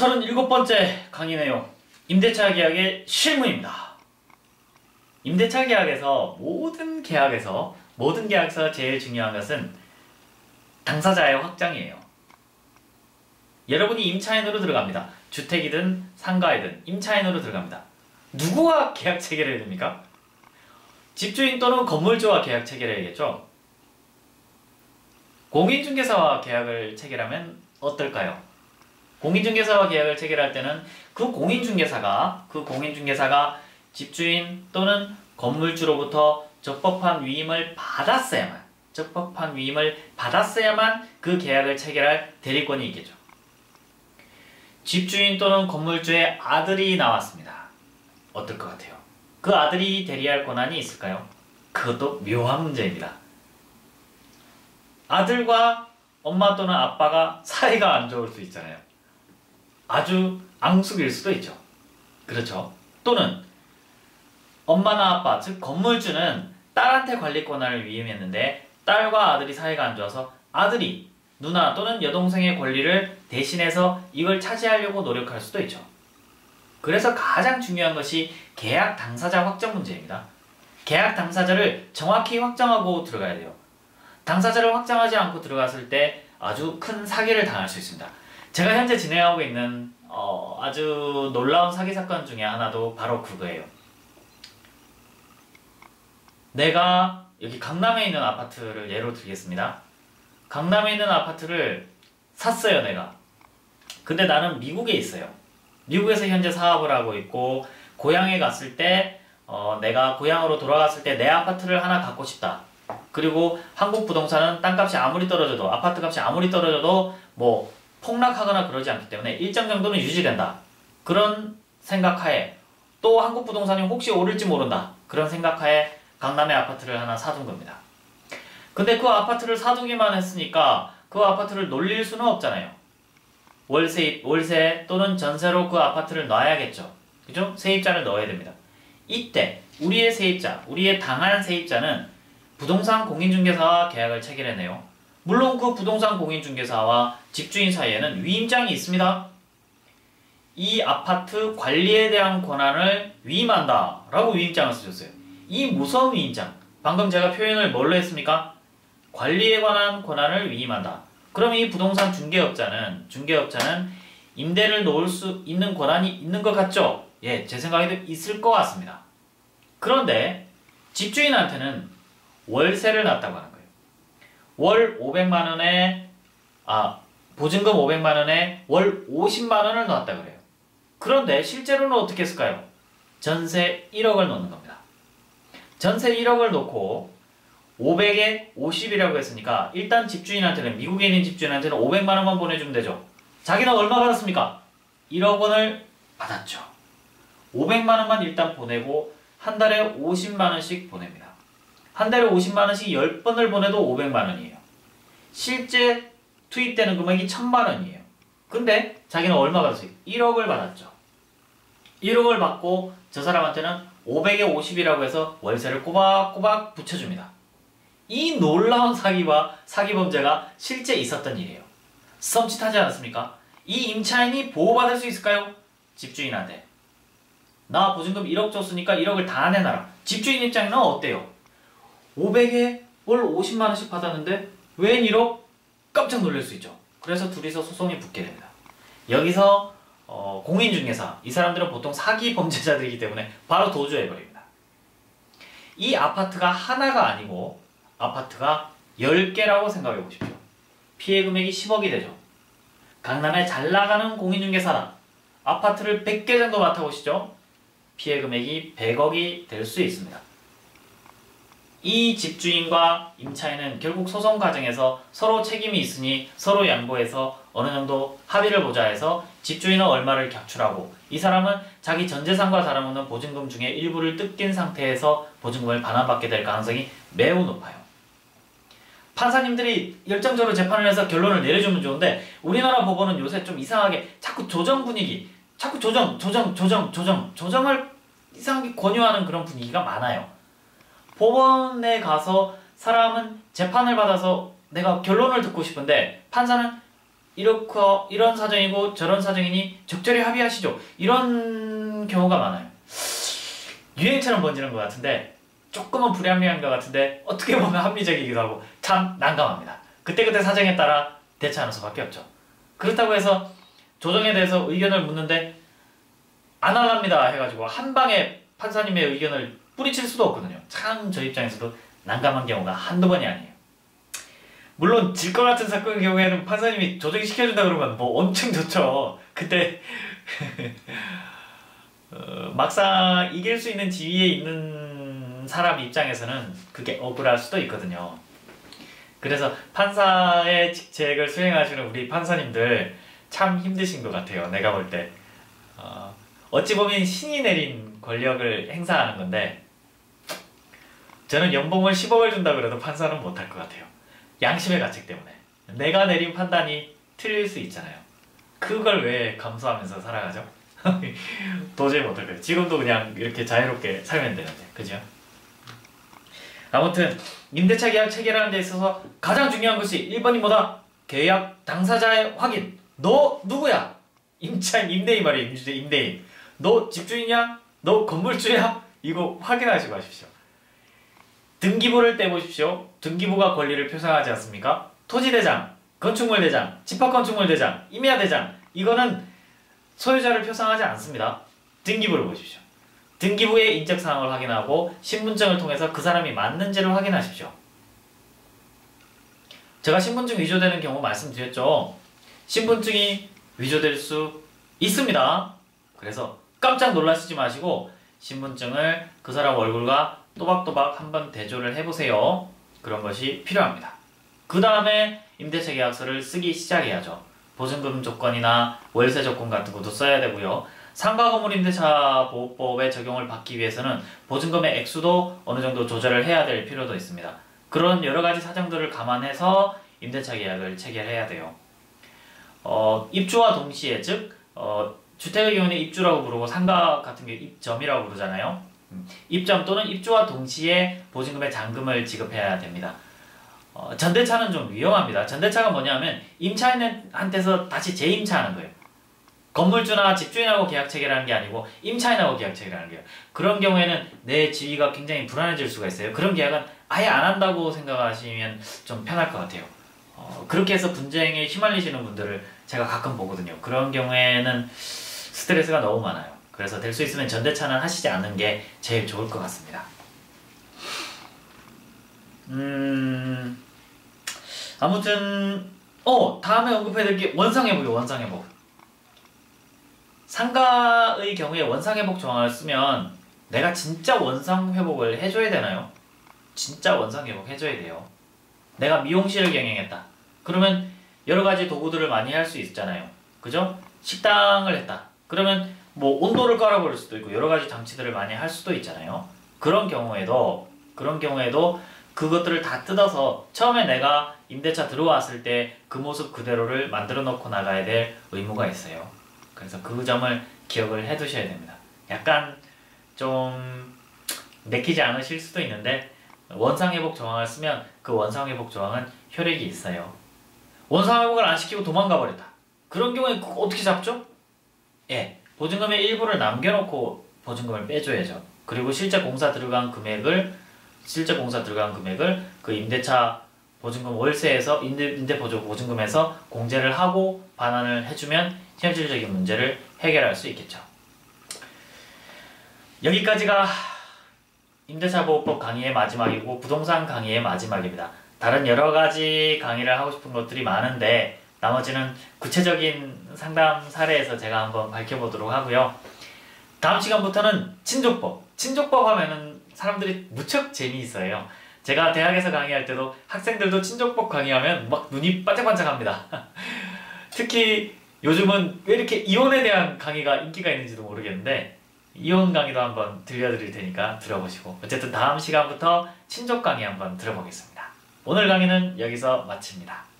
37번째 강의네요. 임대차 계약의 실무입니다. 임대차 계약에서 모든 계약에서 제일 중요한 것은 당사자의 확정이에요. 여러분이 임차인으로 들어갑니다. 주택이든 상가이든 임차인으로 들어갑니다. 누구와 계약 체결해야 됩니까? 집주인 또는 건물주와 계약 체결해야겠죠. 공인중개사와 계약을 체결하면 어떨까요? 공인중개사와 계약을 체결할 때는 그 공인중개사가 집주인 또는 건물주로부터 적법한 위임을 받았어야만 그 계약을 체결할 대리권이 있겠죠. 집주인 또는 건물주의 아들이 나왔습니다. 어떨 것 같아요? 그 아들이 대리할 권한이 있을까요? 그것도 묘한 문제입니다. 아들과 엄마 또는 아빠가 사이가 안 좋을 수 있잖아요. 아주 앙숙일 수도 있죠. 그렇죠? 또는 엄마나 아빠, 즉 건물주는 딸한테 관리 권한을 위임했는데 딸과 아들이 사이가 안 좋아서 아들이 누나 또는 여동생의 권리를 대신해서 이걸 차지하려고 노력할 수도 있죠. 그래서 가장 중요한 것이 계약 당사자 확정 문제입니다. 계약 당사자를 정확히 확정하고 들어가야 돼요. 당사자를 확정하지 않고 들어갔을 때 아주 큰 사기를 당할 수 있습니다. 제가 현재 진행하고 있는 아주 놀라운 사기 사건 중에 하나도 바로 그거예요. 내가 여기 강남에 있는 아파트를 예로 들겠습니다. 강남에 있는 아파트를 샀어요, 내가. 근데 나는 미국에 있어요. 미국에서 현재 사업을 하고 있고 고향에 갔을 때 내가 고향으로 돌아갔을 때 내 아파트를 하나 갖고 싶다. 그리고 한국 부동산은 땅값이 아무리 떨어져도 아파트값이 아무리 떨어져도 뭐 폭락하거나 그러지 않기 때문에 일정 정도는 유지된다. 그런 생각하에 또 한국 부동산이 혹시 오를지 모른다. 그런 생각하에 강남에 아파트를 하나 사둔 겁니다. 근데 그 아파트를 사두기만 했으니까 그 아파트를 놀릴 수는 없잖아요. 월세 또는 전세로 그 아파트를 놔야겠죠. 그죠? 세입자를 넣어야 됩니다. 이때 우리의 당한 세입자는 부동산 공인중개사와 계약을 체결해내요. 물론 그 부동산 공인중개사와 집주인 사이에는 위임장이 있습니다. 이 아파트 관리에 대한 권한을 위임한다 라고 위임장을 쓰셨어요. 이 무서운 위임장, 방금 제가 표현을 뭘로 했습니까? 관리에 관한 권한을 위임한다. 그럼 이 부동산 중개업자는 임대를 놓을 수 있는 권한이 있는 것 같죠? 예, 제 생각에도 있을 것 같습니다. 그런데 집주인한테는 월세를 놨다고 하는 거예요. 월 500만원에 보증금 500만원에 월 50만원을 놨다 그래요. 그런데 실제로는 어떻게 했을까요? 전세 1억을 놓는 겁니다. 전세 1억을 놓고 500에 50이라고 했으니까 일단 집주인한테는, 미국에 있는 집주인한테는 500만원만 보내주면 되죠. 자기는 얼마 받았습니까? 1억 원을 받았죠. 500만원만 일단 보내고 한 달에 50만원씩 보냅니다. 한 달에 50만원씩 10번을 보내도 500만원이에요. 실제 투입되는 금액이 1000만원이에요. 근데 자기는 얼마 받았어요? 1억을 받았죠. 1억을 받고 저 사람한테는 500에 50이라고 해서 월세를 꼬박꼬박 붙여줍니다. 이 놀라운 사기 범죄가 실제 있었던 일이에요. 썸짓하지 않았습니까? 이 임차인이 보호받을 수 있을까요? 집주인한테. 나 보증금 1억 줬으니까 1억을 다 내놔라. 집주인 입장에는 어때요? 500에 월 50만원씩 받았는데 웬 1억? 깜짝 놀랄 수 있죠. 그래서 둘이서 소송이 붙게 됩니다. 여기서 공인중개사, 이 사람들은 보통 사기 범죄자들이기 때문에 바로 도주해버립니다. 이 아파트가 하나가 아니고 아파트가 10개라고 생각해 보십시오. 피해 금액이 10억이 되죠. 강남에 잘 나가는 공인중개사다. 아파트를 100개 정도 맡아보시죠. 피해 금액이 100억이 될 수 있습니다. 이 집주인과 임차인은 결국 소송 과정에서 서로 책임이 있으니 서로 양보해서 어느 정도 합의를 보자 해서 집주인은 얼마를 격출하고 이 사람은 자기 전 재산과 다름없는 보증금 중에 일부를 뜯긴 상태에서 보증금을 반환받게 될 가능성이 매우 높아요. 판사님들이 열정적으로 재판을 해서 결론을 내려주면 좋은데 우리나라 법원은 요새 좀 이상하게 자꾸 조정 분위기, 자꾸 조정을 이상하게 권유하는 그런 분위기가 많아요. 법원에 가서 사람은 재판을 받아서 내가 결론을 듣고 싶은데 판사는 이렇고 이런 사정이고 저런 사정이니 적절히 합의하시죠. 이런 경우가 많아요. 유행처럼 번지는 것 같은데 조금은 불합리한 것 같은데 어떻게 보면 합리적이기도 하고 참 난감합니다. 그때그때 사정에 따라 대처하는 수밖에 없죠. 그렇다고 해서 조정에 대해서 의견을 묻는데 안 할랍니다 해가지고 한 방에 판사님의 의견을 뿌리칠 수도 없거든요. 참 저 입장에서도 난감한 경우가 한두 번이 아니에요. 물론 질 것 같은 사건의 경우에는 판사님이 조정이 시켜준다 그러면 뭐 엄청 좋죠. 그때 막상 이길 수 있는 지위에 있는 사람 입장에서는 그게 억울할 수도 있거든요. 그래서 판사의 직책을 수행하시는 우리 판사님들 참 힘드신 것 같아요. 내가 볼 때. 어찌 보면 신이 내린 권력을 행사하는 건데 저는 연봉을 10억을 준다 그래도 판사는 못할 것 같아요. 양심의 가책 때문에. 내가 내린 판단이 틀릴 수 있잖아요. 그걸 왜 감수하면서 살아가죠? 도저히 못할 거예요. 지금도 그냥 이렇게 자유롭게 살면 되는데. 그죠? 아무튼 임대차 계약 체결하는 데 있어서 가장 중요한 것이 1번이 뭐다? 계약 당사자의 확인. 너 누구야? 임대인 말이에요. 임대인. 너 집주인이야? 너 건물주야? 이거 확인하시고 하십시오. 등기부를 떼보십시오. 등기부가 권리를 표상하지 않습니까? 토지대장, 건축물대장, 집합건축물대장, 임야대장 이거는 소유자를 표상하지 않습니다. 등기부를 보십시오. 등기부의 인적사항을 확인하고 신분증을 통해서 그 사람이 맞는지를 확인하십시오. 제가 신분증 위조되는 경우 말씀드렸죠. 신분증이 위조될 수 있습니다. 그래서 깜짝 놀라시지 마시고 신분증을 그 사람 얼굴과 또박또박 한번 대조를 해보세요. 그런 것이 필요합니다. 그 다음에 임대차 계약서를 쓰기 시작해야죠. 보증금 조건이나 월세 조건 같은 것도 써야 되고요. 상가건물 임대차 보호법의 적용을 받기 위해서는 보증금의 액수도 어느 정도 조절을 해야 될 필요도 있습니다. 그런 여러 가지 사정들을 감안해서 임대차 계약을 체결해야 돼요. 입주와 동시에 즉 주택의 경우는 입주라고 부르고 상가 같은 게 입점이라고 부르잖아요. 입점 또는 입주와 동시에 보증금의 잔금을 지급해야 됩니다. 전대차는 좀 위험합니다. 전대차가 뭐냐면 임차인한테서 다시 재임차하는 거예요. 건물주나 집주인하고 계약 체결하는 게 아니고 임차인하고 계약 체결하는 거예요. 그런 경우에는 내 지위가 굉장히 불안해질 수가 있어요. 그런 계약은 아예 안 한다고 생각하시면 좀 편할 것 같아요. 그렇게 해서 분쟁에 휘말리시는 분들을 제가 가끔 보거든요. 그런 경우에는 스트레스가 너무 많아요. 그래서 될 수 있으면 전대차는 하시지 않는 게 제일 좋을 것 같습니다. 아무튼 다음에 언급해드릴 게 원상회복이에요. 원상회복. 상가의 경우에 원상회복 조항을 쓰면 내가 진짜 원상회복을 해줘야 되나요? 진짜 원상회복 해줘야 돼요. 내가 미용실을 경영했다. 그러면 여러 가지 도구들을 많이 할 수 있잖아요. 그죠? 식당을 했다. 그러면 뭐 온도를 깔아버릴 수도 있고 여러 가지 장치들을 많이 할 수도 있잖아요. 그런 경우에도 그것들을 다 뜯어서 처음에 내가 임대차 들어왔을 때 그 모습 그대로를 만들어 놓고 나가야 될 의무가 있어요. 그래서 그 점을 기억을 해 두셔야 됩니다. 약간 좀 내키지 않으실 수도 있는데 원상회복 조항을 쓰면 그 원상회복 조항은 효력이 있어요. 원상회복을 안 시키고 도망가 버렸다. 그런 경우에 어떻게 잡죠? 보증금의 일부를 남겨놓고 보증금을 빼줘야죠. 그리고 실제 공사 들어간 금액을 그 임대차 보증금 월세에서 임대보증금에서 공제를 하고 반환을 해주면 현실적인 문제를 해결할 수 있겠죠. 여기까지가 임대차보호법 강의의 마지막이고 부동산 강의의 마지막입니다. 다른 여러 가지 강의를 하고 싶은 것들이 많은데 나머지는 구체적인 상담 사례에서 제가 한번 밝혀보도록 하고요. 다음 시간부터는 친족법. 친족법 하면은 사람들이 무척 재미있어요. 제가 대학에서 강의할 때도 학생들도 친족법 강의하면 막 눈이 반짝반짝합니다. 특히 요즘은 왜 이렇게 이혼에 대한 강의가 인기가 있는지도 모르겠는데 이혼 강의도 한번 들려드릴 테니까 들어보시고 어쨌든 다음 시간부터 친족 강의 한번 들어보겠습니다. 오늘 강의는 여기서 마칩니다.